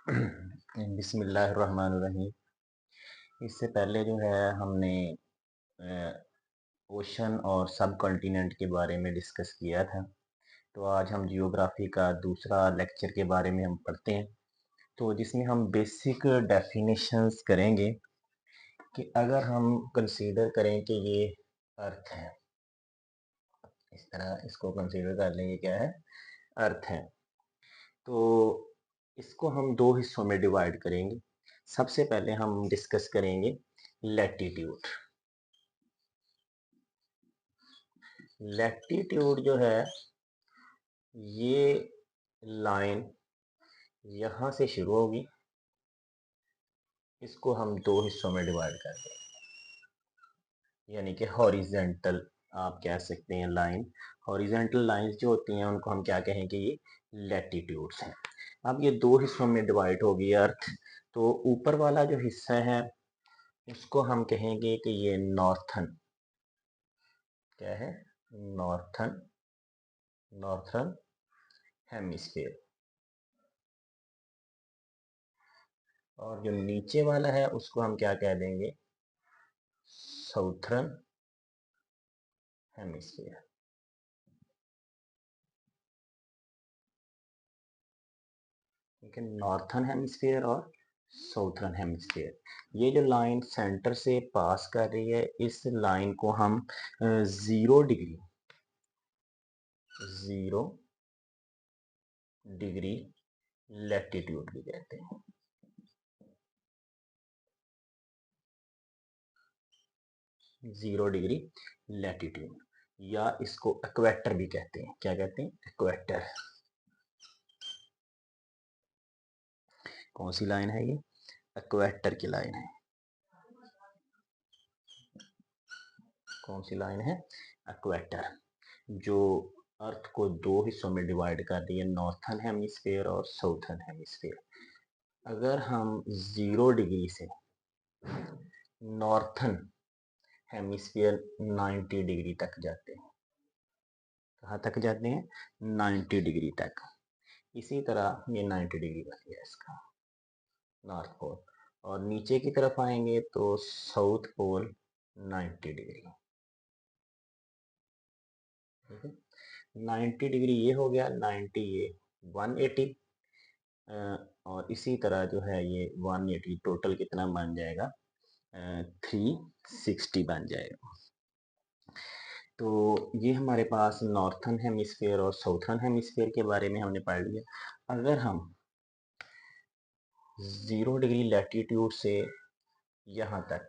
बिस्मिल्लाहिर्रहमानिर्रहीम। इससे पहले जो है हमने ओशन और सब कॉन्टिनेंट के बारे में डिस्कस किया था। तो आज हम जियोग्राफी का दूसरा लेक्चर के बारे में हम पढ़ते हैं, तो जिसमें हम बेसिक डेफिनेशंस करेंगे कि अगर हम कंसीडर करें कि ये अर्थ है, इस तरह इसको कंसीडर कर लेंगे क्या है, अर्थ है, तो इसको हम दो हिस्सों में डिवाइड करेंगे। सबसे पहले हम डिस्कस करेंगे लैटिट्यूड। लैटिट्यूड जो है, ये लाइन यहाँ से शुरू होगी, इसको हम दो हिस्सों में डिवाइड कर देंगे, यानी कि हॉरिजेंटल आप कह सकते हैं लाइन। हॉरिजेंटल लाइंस जो होती हैं उनको हम क्या कहेंगे, ये लैटिट्यूड्स हैं। अब ये दो हिस्सों में डिवाइड होगी अर्थ, तो ऊपर वाला जो हिस्सा है उसको हम कहेंगे कि ये नॉर्थन, क्या है, नॉर्थन, नॉर्थन हेमिस्फीयर। और जो नीचे वाला है उसको हम क्या कह देंगे, साउथर्न हेमिस्फीयर। ठीक है, नॉर्थर्न हेमिस्फीयर और साउथर्न हेमिस्फीयर। ये जो लाइन सेंटर से पास कर रही है, इस लाइन को हम 0 डिग्री, 0 डिग्री लैटिट्यूड भी कहते हैं। 0 डिग्री लैटिट्यूड, या इसको इक्वेटर भी कहते हैं। क्या कहते हैं, इक्वेटर। कौन सी लाइन है ये, इक्वेटर की लाइन है। कौन सी लाइन है, इक्वेटर, जो अर्थ को दो हिस्सों में डिवाइड कर रही है, नॉर्थर्न हेमिस्फीयर और साउथर्न हेमिस्फीयर। अगर हम 0 डिग्री से नॉर्थर्न हेमिस्फीयर 90 डिग्री तक जाते हैं, कहाँ तक जाते हैं, 90 डिग्री तक। इसी तरह ये 90 डिग्री बन गया इसका नॉर्थ पोल, और नीचे की तरफ आएंगे तो साउथ पोल 90 डिग्री। ठीक है, 90 डिग्री ये हो गया, 90 ये 180, और इसी तरह जो है ये 180 टोटल कितना बन जाएगा, 360 बन जाएगा। तो ये हमारे पास नॉर्थर्न हेमिस्फीयर और साउथर्न हेमिस्फीयर के बारे में हमने पढ़ लिया। अगर हम 0 डिग्री लैटिट्यूड से यहाँ तक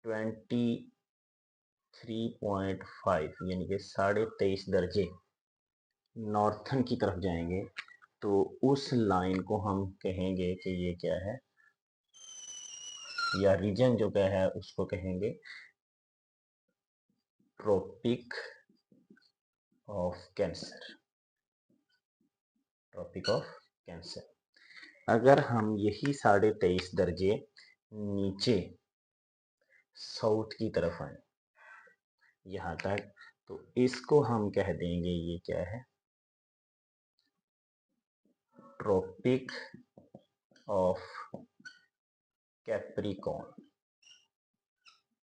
23.5 यानी कि 23.5 दर्जे नॉर्थर्न की तरफ जाएंगे, तो उस लाइन को हम कहेंगे कि ये क्या है, या रीजन जो क्या है उसको कहेंगे tropic of cancer. Tropic of cancer. अगर हम यही 23.5 दर्जे नीचे साउथ की तरफ आए यहाँ तक, तो इसको हम कह देंगे ये क्या है, ट्रॉपिक ऑफ कैप्रिकॉर्न।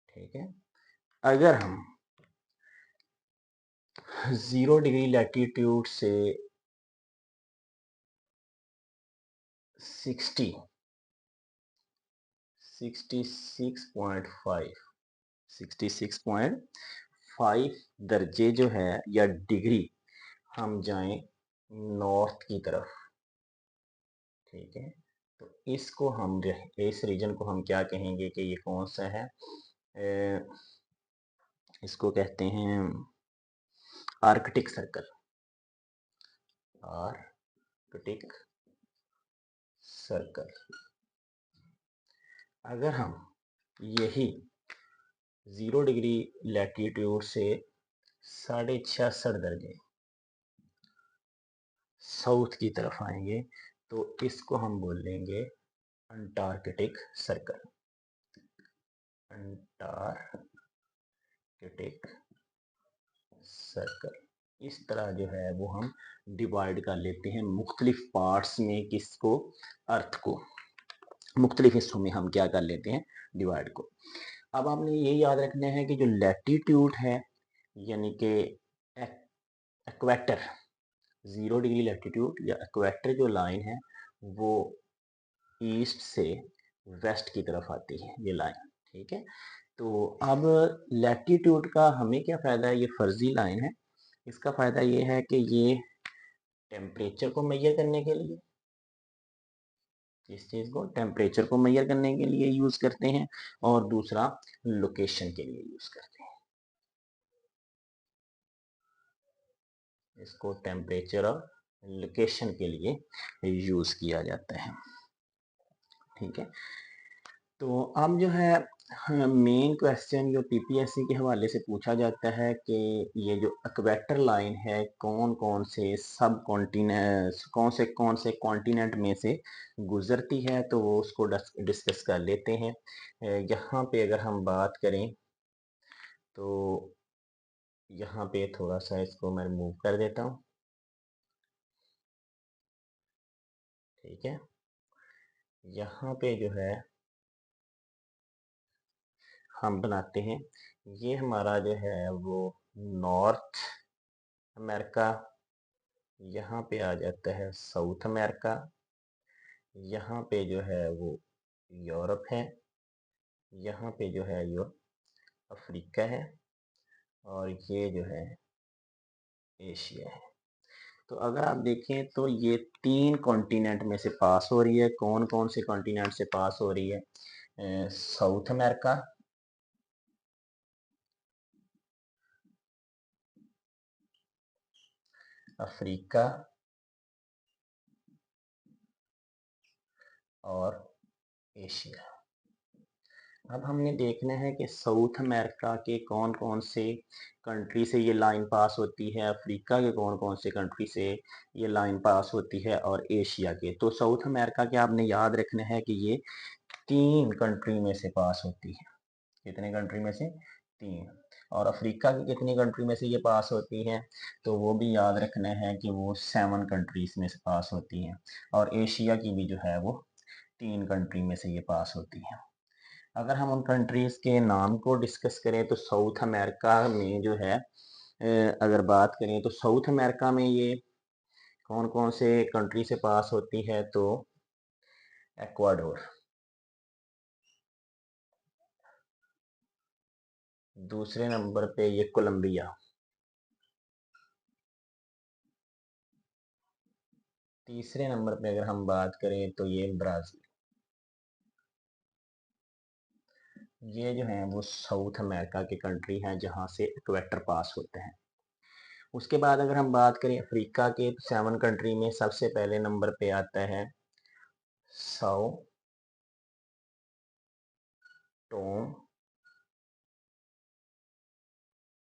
ठीक है, अगर हम 0 डिग्री लैटिट्यूड से 66.5 दर्जे जो है या डिग्री हम जाएं नॉर्थ की तरफ। ठीक है, तो इसको हम, इस रीजन को हम क्या कहेंगे कि ये कौन सा है, इसको कहते हैं आर्कटिक सर्कल। Arctic circle. अगर हम यही 0 डिग्री लैटिट्यूड से 66.5 दर्जे साउथ की तरफ आएंगे, तो इसको हम बोलेंगे अंटार्कटिक सर्कल। Antarctic circle. इस तरह जो है वो हम डिवाइड कर लेते हैं मुख्तलिफ पार्ट्स में, किसको, अर्थ को मुख्तलिफ हिस्सों में हम क्या कर लेते हैं, डिवाइड को। अब आपने ये याद रखना है कि जो लैटीट्यूड है यानी कि इक्वेटर, 0 डिग्री लैटीट्यूड या इक्वेटर जो लाइन है वो ईस्ट से वेस्ट की तरफ आती है ये लाइन, ठीक है। तो अब लैटीट्यूड का हमें क्या फ़ायदा है, ये फर्जी लाइन है, इसका फ़ायदा ये है कि ये टेम्परेचर को मेजर करने के लिए, इस चीज़ को टेम्परेचर को मेजर करने के लिए यूज़ करते हैं, और दूसरा लोकेशन के लिए यूज़ करते हैं, इसको टेम्परेचर और लोकेशन के लिए यूज़ किया जाता है, ठीक है। तो अब जो है मेन क्वेश्चन जो पीपीएससी के हवाले से पूछा जाता है कि ये जो इक्वेटर लाइन है कौन कौन से सब कॉन्टिनेंट, कौन से कॉन्टिनेंट में से गुजरती है, तो वो उसको डिस्कस कर लेते हैं। यहाँ पे अगर हम बात करें तो यहाँ पे थोड़ा सा इसको मैं रिमूव कर देता हूँ, ठीक है। यहाँ पे जो है हम बनाते हैं, ये हमारा जो है वो नॉर्थ अमेरिका, यहाँ पे आ जाता है साउथ अमेरिका, यहाँ पे जो है वो यूरोप है, यहाँ पे जो है यो अफ्रीका है, और ये जो है एशिया है। तो अगर आप देखें तो ये 3 कॉन्टिनेंट में से पास हो रही है, कौन कौन से कॉन्टिनेंट से पास हो रही है, साउथ अमेरिका, अफ्रीका और एशिया। अब हमने देखना है कि साउथ अमेरिका के कौन कौन से कंट्री से ये लाइन पास होती है, अफ्रीका के कौन कौन से कंट्री से ये लाइन पास होती है, और एशिया के। तो साउथ अमेरिका के आपने याद रखना है कि ये 3 कंट्री में से पास होती है, कितने कंट्री में से, 3। और अफ्रीका की कितनी कंट्री में से ये पास होती है, तो वो भी याद रखना है कि वो 7 कंट्रीज में से पास होती हैं, और एशिया की भी जो है वो 3 कंट्री में से ये पास होती है। अगर हम उन कंट्रीज के नाम को डिस्कस करें तो साउथ अमेरिका में जो है अगर बात करें तो साउथ अमेरिका में ये कौन कौन से कंट्री से पास होती है, तो एक्वाडोर, दूसरे नंबर पे ये कोलंबिया, तीसरे नंबर पे अगर हम बात करें तो ये ब्राज़ील। ये जो हैं वो साउथ अमेरिका के कंट्री हैं जहाँ से इक्वेटर पास होते हैं। उसके बाद अगर हम बात करें अफ्रीका के, तो 7 कंट्री में सबसे पहले नंबर पे आता है साओ टोम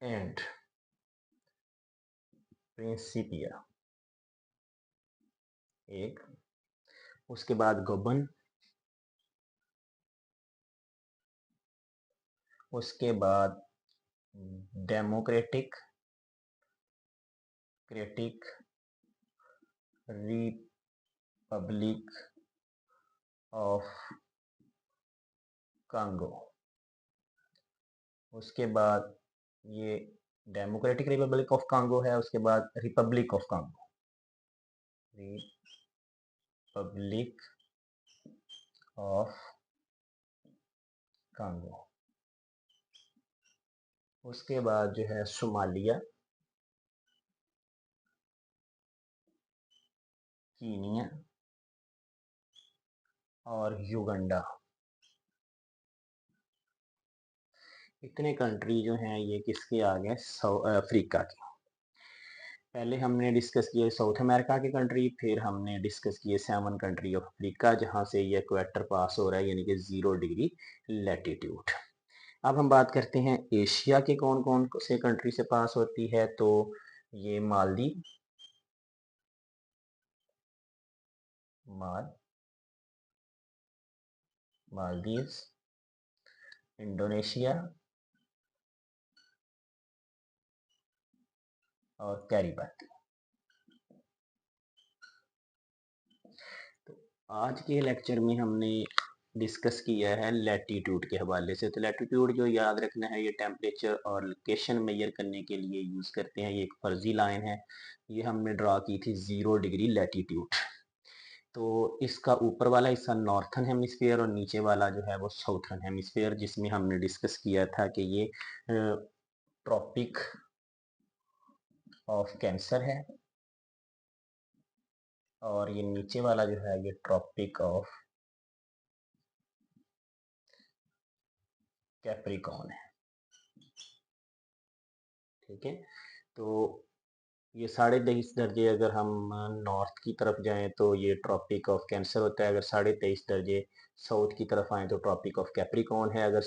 एंड प्रिंसिपिया, एक। उसके बाद गबन, उसके बाद डेमोक्रेटिक क्रेटिक रिपब्लिक ऑफ कांगो, उसके बाद ये डेमोक्रेटिक रिपब्लिक ऑफ कांगो है, उसके बाद Republic of Congo, Republic of Congo, उसके बाद जो है सोमालिया, कीनिया और युगांडा। इतने कंट्री जो हैं ये किसके आ गए, अफ्रीका के। पहले हमने डिस्कस किए साउथ अमेरिका की कंट्री, फिर हमने डिस्कस किए 7 कंट्री ऑफ अफ्रीका जहाँ से ये इक्वेटर पास हो रहा है यानी कि 0 डिग्री लैटीट्यूड। अब हम बात करते हैं एशिया के कौन कौन से कंट्री से पास होती है, तो ये मालदीव, मालदीव्स, इंडोनेशिया और कैरिबती। तो आज के लेक्चर में हमने डिस्कस किया है लैटीट्यूड के हवाले से। तो लैटीट्यूड जो याद रखना है, ये टेम्परेचर और लोकेशन मेजर करने के लिए यूज़ करते हैं। ये एक फर्जी लाइन है, ये हमने ड्रा की थी 0 डिग्री लैटीट्यूड। तो इसका ऊपर वाला हिस्सा नॉर्थन हेमिस्फीयर और नीचे वाला जो है वो साउथर्न हेमिस्फीयर, जिसमें हमने डिस्कस किया था कि ये ट्रॉपिक ऑफ कैंसर है और ये नीचे वाला जो है ये ट्रॉपिक ऑफ कैप्रिकॉर्न है। ठीक है, तो ये 23.5 दर्जे अगर हम नॉर्थ की तरफ जाएं तो ये ट्रॉपिक ऑफ कैंसर होता है। अगर 23.5 दर्जे साउथ की तरफ आए तो ट्रॉपिक ऑफ कैप्रिकॉर्न है। अगर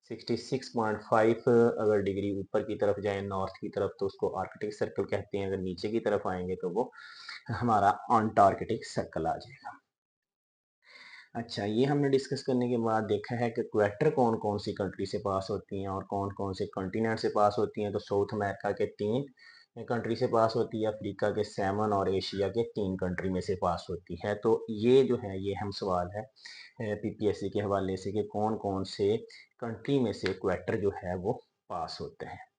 66.5 अगर डिग्री ऊपर की तरफ जाएं नॉर्थ की तरफ तो उसको आर्कटिक सर्कल कहते हैं। अगर नीचे की तरफ आएंगे तो वो हमारा अंटार्कटिक सर्कल आ जाएगा। अच्छा, ये हमने डिस्कस करने के बाद देखा है कि इक्वेटर कौन कौन सी कंट्री से पास होती हैं और कौन कौन से कॉन्टिनेंट से पास होती हैं। तो साउथ अमेरिका के 3 कंट्री से पास होती है, अफ्रीका के 7 और एशिया के 3 कंट्री में से पास होती है। तो ये जो है ये हम सवाल है पीपीएससी के हवाले से कि कौन कौन से कंट्री में से इक्वेटर जो है वो पास होते हैं।